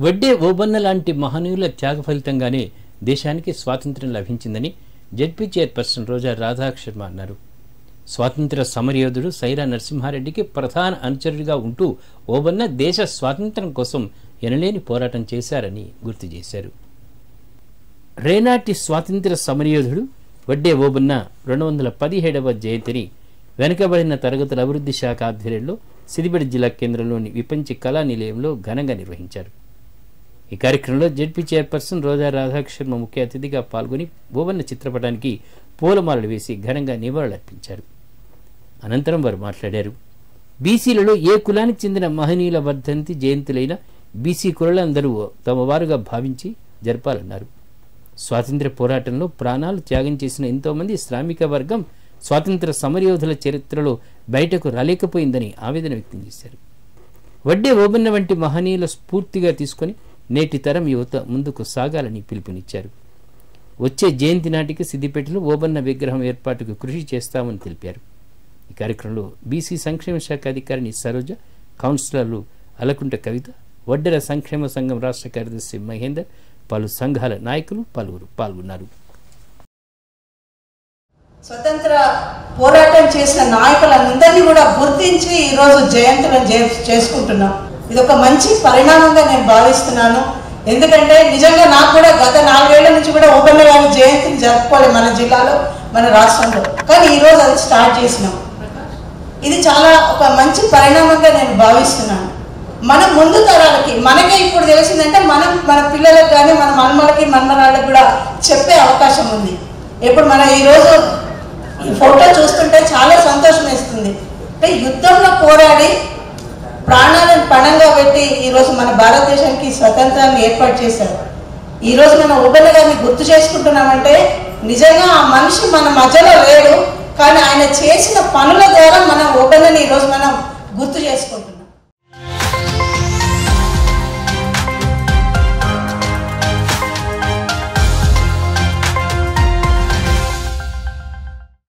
వడ్డే ఓబన్న లాంటి మహనీయుల త్యాగ ఫలితంగానే దేశానికి స్వాతంత్ర్యం లభించిందని జెడ్పీ చైర్పర్సన్ రోజా రాధాశర్మ అన్నారు. స్వాతంత్ర్య సమరయోధుడు సైరా నరసింహారెడ్డికి ప్రధాన అనుచరుడిగా ఉంటూ ఓబన్న దేశ స్వాతంత్ర్యం కోసం ఎనలేని పోరాటం చేశారని గుర్తు చేశారు. రేనాటి స్వాతంత్ర్య సమరయోధుడు వడ్డే ఓబన్న 217వ జయంతిని వెనుకబడిన తరగతుల అభివృద్ధి శాఖ ఆధ్వర్యంలో సిద్దిపేట జిల్లా కేంద్రంలోని విపంచి కళా నిలయంలో ఘనంగా నిర్వహించారు. ఈ కార్యక్రమంలో జెడ్పీ చైర్పర్సన్ రోజా రాధాశర్మ ముఖ్య అతిథిగా పాల్గొని ఓబన్న చిత్రపటానికి పూలమాలలు వేసి ఘనంగా నివాళులర్పించారు. అనంతరం వారు మాట్లాడారు. బీసీలలో ఏ కులానికి చెందిన మహనీయుల వర్ధంతి జయంతులైన బీసీ కులాలందరూ తమ వారుగా భావించి జరపాలన్నారు. స్వాతంత్ర్య పోరాటంలో ప్రాణాలు త్యాగం చేసిన ఎంతోమంది శ్రామిక వర్గం స్వాతంత్ర సమరయోధుల చరిత్రలో బయటకు రాలేకపోయిందని ఆవేదన వ్యక్తం చేశారు. వడ్డే ఓబన్న వంటి మహనీయుల స్ఫూర్తిగా తీసుకుని నేటి తరం యువత ముందుకు సాగాలని పిలుపునిచ్చారు. వచ్చే జయంతి నాటికి సిద్దిపేటలో ఓబన్న విగ్రహం ఏర్పాటుకు కృషి చేస్తామని తెలిపారు. ఈ కార్యక్రమంలో బీసీ సంక్షేమ శాఖ అధికారిని సరోజ, కౌన్సిలర్లు అలకుంట కవిత, వడ్డెర సంక్షేమ సంఘం రాష్ట్ర కార్యదర్శి మహేందర్, పలు సంఘాల నాయకులు పలువురు పాల్గొన్నారు. స్వతంత్ర పోరాటం చేసిన నాయకులందరినీ కూడా గుర్తించి ఈరోజు జయంతులను చేసుకుంటున్నాం. ఇది ఒక మంచి పరిణామంగా నేను భావిస్తున్నాను. ఎందుకంటే నిజంగా నాకు కూడా గత 4 ఏళ్ల నుంచి కూడా ఓబన్న గారి జయంతిని జరుపుకోవాలి మన జిల్లాలో, మన రాష్ట్రంలో. కానీ ఈరోజు అది స్టార్ట్ చేసినాం. ఇది చాలా ఒక మంచి పరిణామంగా నేను భావిస్తున్నాను. మన ముందు తరాలకి మనకే ఇప్పుడు తెలిసిందంటే మనం మన పిల్లలకు కానీ మన మనమలకి మనమరాళ్ళకి కూడా చెప్పే అవకాశం ఉంది. ఇప్పుడు మనం ఈరోజు ఈ ఫోటో చూస్తుంటే చాలా సంతోషం వేస్తుంది. అంటే యుద్ధంలో పోరాడి ప్రాణాలను పణంగా పెట్టి ఈరోజు మన భారతదేశానికి స్వతంత్రాన్ని ఏర్పాటు చేశారు. ఈరోజు మనం ఓబన్న గారిని గుర్తు చేసుకుంటున్నామంటే నిజంగా ఆ మనిషి మన మధ్యలో లేడు, కానీ ఆయన చేసిన పనుల ద్వారా మనం ఓబన్నని ఈరోజు మనం గుర్తు చేసుకుంటున్నాం.